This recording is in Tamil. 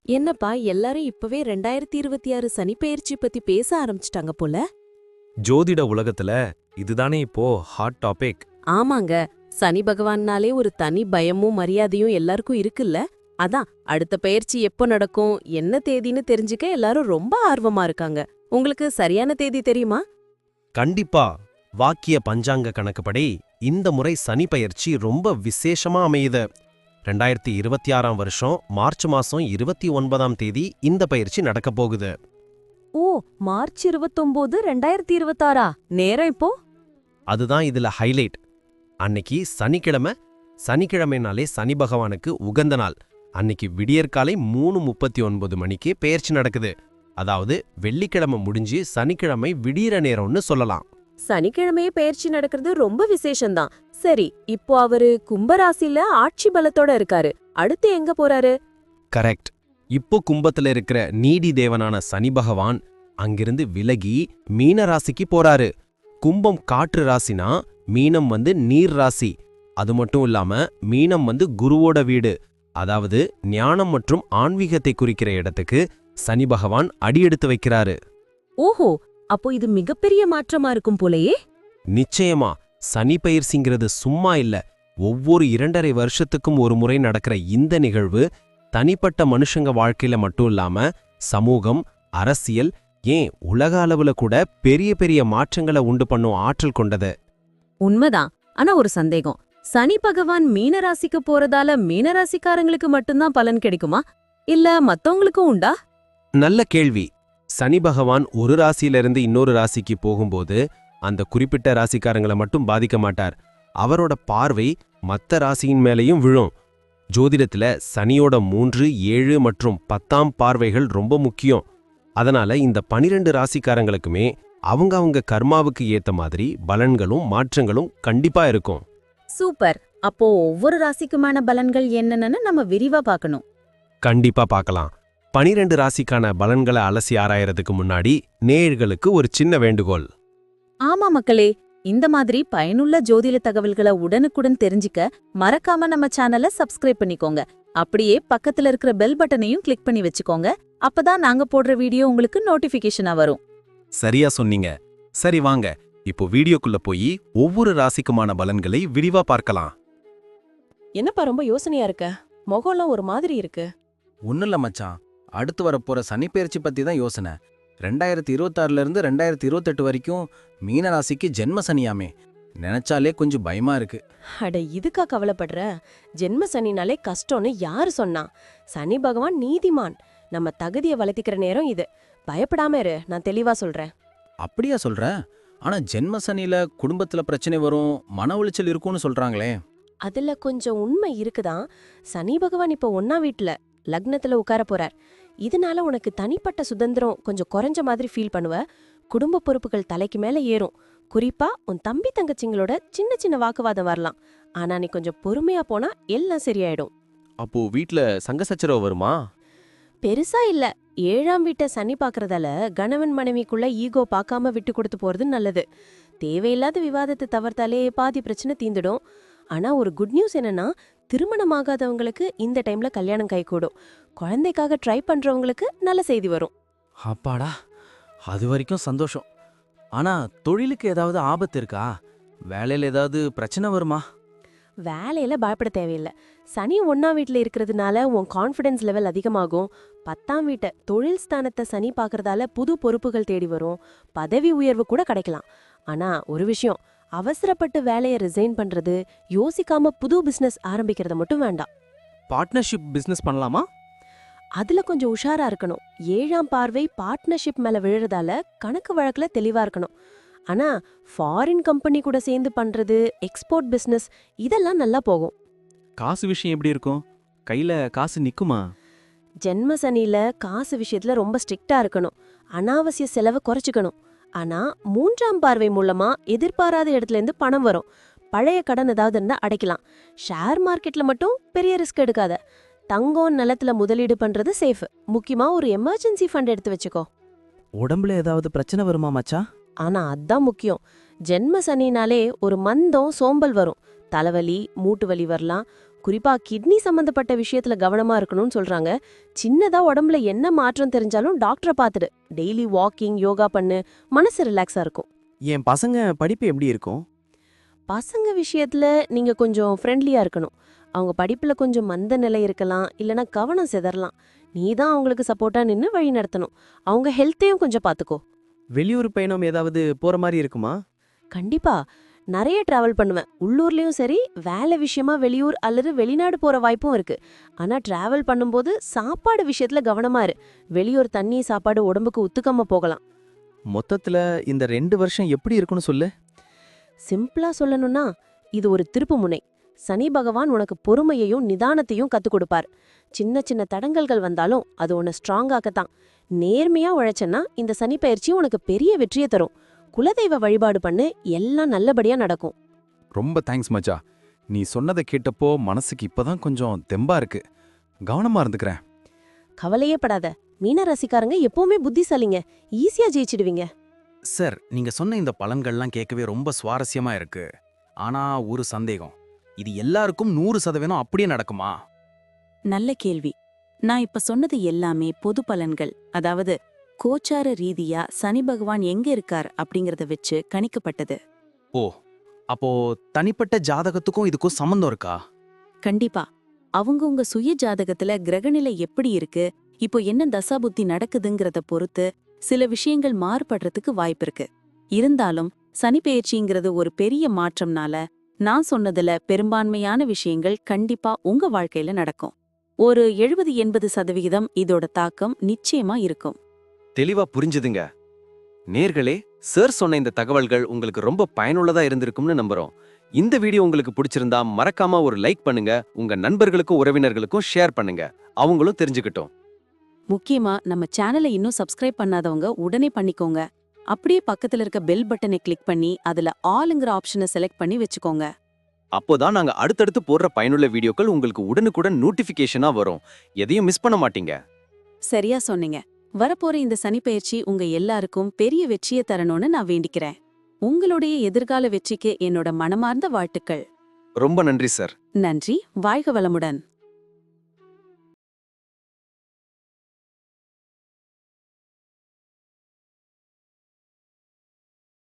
என்னப்பா எல்லாரும் இப்பவே 2026 சனிப்பெயர்ச்சி பத்தி பேச ஆரம்பிச்சிட்டாங்க போல. ஜோதிட உலகத்துல இதுதானே இப்போ ஹாட் டாபிக். ஆமாங்க, சனி பகவான்னாலே ஒரு தனி பயமும் மரியாதையும் எல்லாருக்கும் இருக்குல்ல. அதான் அடுத்த பெயர்ச்சி எப்போ நடக்கும், என்ன தேதின்னு தெரிஞ்சுக்க எல்லாரும் ரொம்ப ஆர்வமா இருக்காங்க. உங்களுக்கு சரியான தேதி தெரியுமா? கண்டிப்பா. வாக்கிய பஞ்சாங்க கணக்குப்படி இந்த முறை சனி பயிற்சி ரொம்ப விசேஷமா அமையுது. 2026ஆம் வருஷம் மார்ச் மாசம் 29ஆம் தேதி இந்த பயிற்சி நடக்கப் போகுது. ஓ, மார்ச் 29, 2026. நேரம் இப்போ? அதுதான் இதுல ஹைலைட். அன்னைக்கு சனிக்கிழமை. சனிக்கிழமைனாலே சனி பகவானுக்கு உகந்த நாள். அன்னைக்கு விடியற்காலை 3:39 மணிக்கு பெயர்ச்சி நடக்குது. அதாவது வெள்ளிக்கிழமை முடிஞ்சு சனிக்கிழமை விடியற நேரம்னு சொல்லலாம். சனிக்கிழமையே பெயர்ச்சி நடக்கிறது ரொம்ப விசேஷம்தான். சரி, இப்போ அவரு கும்பராசில ஆட்சி பலத்தோட இருக்காரு. அடுத்து எங்க போறாரு? கரெக்ட். இப்போ கும்பத்துல இருக்கிற நீதி தேவனான சனி பகவான் அங்கிருந்து விலகி மீன ராசிக்கு போறாரு. கும்பம் காற்று ராசினா மீனம் நீர் ராசி. அது மட்டும் இல்லாம மீனம் குருவோட வீடு. அதாவது ஞானம் மற்றும் ஆன்மீகத்தை குறிக்கிற இடத்துக்கு சனி பகவான் அடியெடுத்து வைக்கிறாரு. ஓஹோ, அப்போ இது மிகப்பெரிய மாற்றமா இருக்கும் போலயே. நிச்சயமா. சனி பயிற்சிங்கிறது சும்மா இல்ல. ஒவ்வொரு 2.5 வருஷத்துக்கும் ஒரு முறை நடக்கிற இந்த நிகழ்வு தனிப்பட்ட மனுஷங்க வாழ்க்கையில மட்டும் இல்லாம சமூகம், அரசியல், ஏன் உலக அளவுல கூட பெரிய பெரிய மாற்றங்களை உண்டு பண்ணும் ஆற்றல் கொண்டது. உண்மைதான். ஆனா ஒரு சந்தேகம், சனி பகவான் மீனராசிக்கு போறதால மீனராசிக்காரங்களுக்கு மட்டும்தான் பலன் கிடைக்குமா, இல்ல மத்தவங்களுக்கும் உண்டா? நல்ல கேள்வி. சனி பகவான் ஒரு ராசியிலிருந்து இன்னொரு ராசிக்கு போகும்போது அந்த குறிப்பிட்ட ராசிக்காரங்களை மட்டும் பாதிக்க மாட்டார். அவரோட பார்வை மத்த ராசியின் மேலையும் விழும். ஜோதிடத்துல சனியோட 3, 7 மற்றும் 10ஆம் பார்வைகள் ரொம்ப முக்கியம். அதனால இந்த 12 ராசிக்காரங்களுக்குமே அவங்க கர்மாவுக்கு ஏத்த மாதிரி பலன்களும் மாற்றங்களும் கண்டிப்பா இருக்கும். சூப்பர். அப்போ ஒவ்வொரு ராசிக்குமான பலன்கள் என்னன்னு நம்ம விரிவா பார்க்கணும். கண்டிப்பா பார்க்கலாம். 12 ராசிக்கான பலன்களை அலசி ஆராயறதுக்கு முன்னாடி நேயர்களுக்கு ஒரு சின்ன வேண்டுகோள். ஆமா மக்களே, இந்த மாதிரி பயனுள்ள ஜோதிட தகவல்களை உடனுக்குடன் தெரிஞ்சுக்க மறக்காம நம்ம சேனலை சப்ஸ்கிரைப் பண்ணிக்கோங்க. அப்படியே பக்கத்துல இருக்கிற பெல் பட்டனையும் கிளிக் பண்ணி வச்சுக்கோங்க. அப்பதான் நாங்க போடுற வீடியோ உங்களுக்கு நோட்டிபிகேஷனா வரும். சரியா சொன்னீங்க. சரி வாங்க, இப்போ வீடியோக்குள்ள போய் ஒவ்வொரு ராசிக்குமான பலன்களை விரிவா பார்க்கலாம். என்னப்பா ரொம்ப யோசனையா இருக்க? முகம்லாம் ஒரு மாதிரி இருக்கு. ஒன்னுல்ல மச்சான், அடுத்து வரப்போற சனிப்பெயர்ச்சி பத்தி தான் யோசனை. 2026ல இருந்து 2028 வரைக்கும் மீன ராசிக்கு ஜென்ம சனியாமே. நினைச்சாலே கொஞ்சம் பயமா இருக்கு. அட, இதுக்கா கவலைப்படுற? ஜென்ம சனினாலே கஷ்டம்னு யாரு சொன்னா? சனி பகவான் நீதிமான். நம்ம தகுதியை வளர்த்திக்கிற நேரம் இது. பயப்படாம இரு, நான் தெளிவா சொல்றேன். அப்படியா சொல்ற? ஆனா ஜென்ம சனியில குடும்பத்துல பிரச்சனை வரும், மன உளைச்சல் இருக்கும்னு சொல்றாங்களே. அதுல கொஞ்சம் உண்மை இருக்குதான். சனி பகவான் இப்போ 1ஆம் வீட்டுல லக்னத்துல உட்கார போறார். இதனால உனக்கு தனிப்பட்ட சுதந்திரம் கொஞ்சம் குறைஞ்ச மாதிரி ஃபீல் பண்ணுவ. குடும்ப பொறுப்புகள் தலைக்கு மேல ஏறும். குறிப்பா உன் தம்பி தங்கச்சிங்களோட சின்ன சின்ன வாக்குவாதம் வரலாம். ஆனா நீ கொஞ்சம் பொறுமையா போனா எல்லாம் சரியாயிடும். அப்போ வீட்ல சங்க சச்சரவு வருமா? பெருசா இல்ல. 7ஆம் வீட்டை சனி பாக்குறதால கணவன் மனைவிக்குள்ள ஈகோ பார்க்காம விட்டு கொடுத்து போறது நல்லது. தேவையில்லாத விவாதத்தை தவிர்த்தாலே பாதி பிரச்சனை தீந்துடும். ஆனா ஒரு குட் நியூஸ் என்னன்னா, திருமணமாகாதவங்களுக்கு இந்த டைம்ல கல்யாணம் கைகூடும். குழந்தைக்காக ட்ரை பண்றவங்களுக்கு நல்ல செய்தி வரும். அப்பாடா, அது வரைக்கும் சந்தோஷம். ஆனா தொழிலுக்கு ஏதாவது ஆபத்து இருக்கா? வேலையில ஏதாவது பிரச்சனை வருமா? வேலையில பயப்பட தேவையில்லை. சனி 1ஆம் வீட்டுல இருக்கிறதுனால உன் கான்ஃபிடன்ஸ் லெவல் அதிகமாகும். 10ஆம் வீட்டை தொழில் ஸ்தானத்தை சனி பாக்குறதால புது பொறுப்புகள் தேடி வரும். பதவி உயர்வு கூட கிடைக்கலாம். ஆனா ஒரு விஷயம், அவசரப்பட்டு வேலையை ரிசைன் பண்றது, யோசிக்காம புது பிசினஸ் ஆரம்பிக்கிறத மட்டும் வேண்டாம். பார்ட்னர்ஷிப் பிசினஸ் பண்ணலாமா? அதுல கொஞ்சம் உஷாரா இருக்கணும். 7ஆம் பார்வை பார்ட்னர்ஷிப் மேல விழுறதால கணக்கு வழக்குல தெளிவா இருக்கணும். ஆனா ஃபாரின் கம்பெனி கூட சேர்ந்து பண்றது, எக்ஸ்போர்ட் பிசினஸ், இதெல்லாம் நல்லா போகும். காசு விஷயம் எப்படி இருக்கும்? கையில காசு நிக்குமா? ஜென்ம சனியில காசு விஷயத்துல ரொம்ப ஸ்ட்ரிக்டா இருக்கணும். அனாவசிய செலவை குறைச்சிக்கணும். ஆனா 3ஆம் பார்வை மூலமா எதிர்பாராத இடத்துல இருந்து பணம் வரும். பழைய கடன் ஏதாவது இருந்தா அடைக்கலாம். ஷேர் மார்க்கெட்ல மட்டும் பெரிய ரிஸ்க் எடுக்காத. தங்கம் நிலத்துல முதலீடு பண்றது சேஃப். முக்கியமா ஒரு எமர்ஜென்சி ஃபண்ட் எடுத்து வச்சுக்கோ. உடம்புல ஏதாவது பிரச்சனை வருமா மச்சா? ஆனா அதான் முக்கியம். ஜென்ம சனினாலே ஒரு மந்தம், சோம்பல் வரும். தலைவலி, மூட்டு வலி வரலாம். குறிப்பா கிட்னி சம்பந்தப்பட்ட விஷயத்துல கவனமா இருக்கணும்னு சொல்றாங்க. சின்னதா உடம்புல என்ன மாற்றம் தெரிஞ்சாலும் டாக்டரை பார்த்துடு. டெய்லி வாக்கிங், யோகா பண்ணு, மனசு ரிலாக்ஸா இருக்கும். என் பசங்க படிப்பு எப்படி இருக்கும்? பசங்க விஷயத்துல நீங்க கொஞ்சம் ஃப்ரெண்ட்லியா இருக்கணும். அவங்க படிப்புல கொஞ்சம் மந்த நிலை இருக்கலாம், இல்லனா கவனம் சிதறலாம். நீ தான் அவங்களுக்கு சப்போர்ட்டா நின்னு வழி நடத்தணும். அவங்க ஹெல்த்தையும் கொஞ்சம் பாத்துக்கோ. வெளியூர் பயணம் ஏதாவது போற மாதிரி இருக்குமா? கண்டிப்பா. நிறைய டிராவல் பண்ணுவேன். உள்ளூர்லயும் சரி, வேலை விஷயமா வெளியூர் அல்லது வெளிநாடு போற வாய்ப்பும் இருக்கு. ஆனா டிராவல் பண்ணும்போது சாப்பாடு விஷயத்துல கவனமா இரு. வெளியூர் தண்ணி, சாப்பாடு உடம்புக்கு ஒத்துக்காம போகலாம். மொத்தத்துல இந்த 2 வருஷம் எப்படி இருக்குன்னு சொல்லு. சிம்பிளா சொல்லணும்னா, இது ஒரு திருப்புமுனை. சனி பகவான் உனக்கு பொறுமையையும் நிதானத்தையும் கத்துக் கொடுப்பார். சின்ன சின்ன தடங்கல்கள் வந்தாலும் அது உன்னை ஸ்ட்ராங்காக்கத்தான். நேர்மையா உழைச்சன்னா இந்த சனி பயிற்சி உனக்கு பெரிய வெற்றியை தரும். குலதெய்வ வழிபாடு பண்ணு, எல்லாம் நல்லபடியா நடக்கும். ரொம்ப தேங்க்ஸ் மச்சா. நீ சொன்னதை கேட்டப்போ மனசுக்கு இப்பதான் கொஞ்சம் தெம்பா இருக்கு. கவனமா இருந்துக்கிறேன். கவலையே படாத. மீன ராசிக்காரங்க எப்பவுமே புத்திசாலிங்க. ஈஸியா ஜெயிச்சிடுவீங்க. சார், நீங்க சொன்ன இந்த பலன்கள்லாம் கேட்கவே ரொம்ப சுவாரஸ்யமா இருக்கு. ஆனா ஒரு சந்தேகம், இது எல்லாருக்கும் 100% அப்படியே நடக்குமா? நல்ல கேள்வி. நான் இப்ப சொன்னது எல்லாமே பொது பலன்கள். அதாவது கோச்சார ரீதியா சனி பகவான் எங்க இருக்கார் அப்படிங்கறத வச்சு கணிக்கப்பட்டது. ஓ, அப்போ தனிப்பட்ட ஜாதகத்துக்கும் இதுக்கும் சம்மந்தம் இருக்கா? கண்டிப்பா. அவங்கவங்க சுய ஜாதகத்துல கிரகநிலை எப்படி இருக்கு, இப்போ என்ன தசாபுத்தி நடக்குதுங்கிறத பொறுத்து சில விஷயங்கள் மாறுபடுறதுக்கு வாய்ப்பிருக்கு. இருந்தாலும் சனி பெயர்ச்சிங்கிறது ஒரு பெரிய மாற்றம்னால நான் சொன்னதுல பெரும்பான்மையான விஷயங்கள் கண்டிப்பா உங்க வாழ்க்கையில நடக்கும். ஒரு 70-80% இதோட தாக்கம் நிச்சயமா இருக்கும். தெளிவா புரிஞ்சுதுங்க. நேர்களே, சார் சொன்ன இந்த தகவல்கள் உங்களுக்கு ரொம்ப பயனுள்ளதா இருந்திருக்கும்னு நம்புறோம். இந்த வீடியோ உங்களுக்கு பிடிச்சிருந்தா மறக்காம ஒரு லைக் பண்ணுங்க, உங்க நண்பர்களுக்கும் உறவினர்களுக்கும் ஷேர் பண்ணுங்க, அவங்களும் தெரிஞ்சுக்கிட்டோம். முக்கியமா நம்ம சேனலை இன்னும் சப்ஸ்கிரைப் பண்ணாதவங்க உடனே பண்ணிக்கோங்க. அப்படியே பக்கத்துல இருக்க பெல் பட்டனை கிளிக் பண்ணி அதுல ஆல்ங்கிற ஆப்ஷனை செலக்ட் பண்ணி வச்சுக்கோங்க. அப்போதான் நாங்க அடுத்தடுத்து போடுற பயனுள்ள வீடியோக்கள் உங்களுக்கு உடனுக்குடன் நோட்டிபிகேஷனா வரும். எதையும் மிஸ் பண்ண மாட்டீங்க. சரியா சொன்னீங்க. வரப்போற இந்த சனிப்பெயர்ச்சி உங்க எல்லாருக்கும் பெரிய வெற்றியை தரணும்னு நான் வேண்டிக்கிறேன். உங்களுடைய எதிர்கால வெற்றிக்கு என்னோட மனமார்ந்த வாழ்த்துக்கள். ரொம்ப நன்றி சார். நன்றி. வாழ்க வளமுடன்.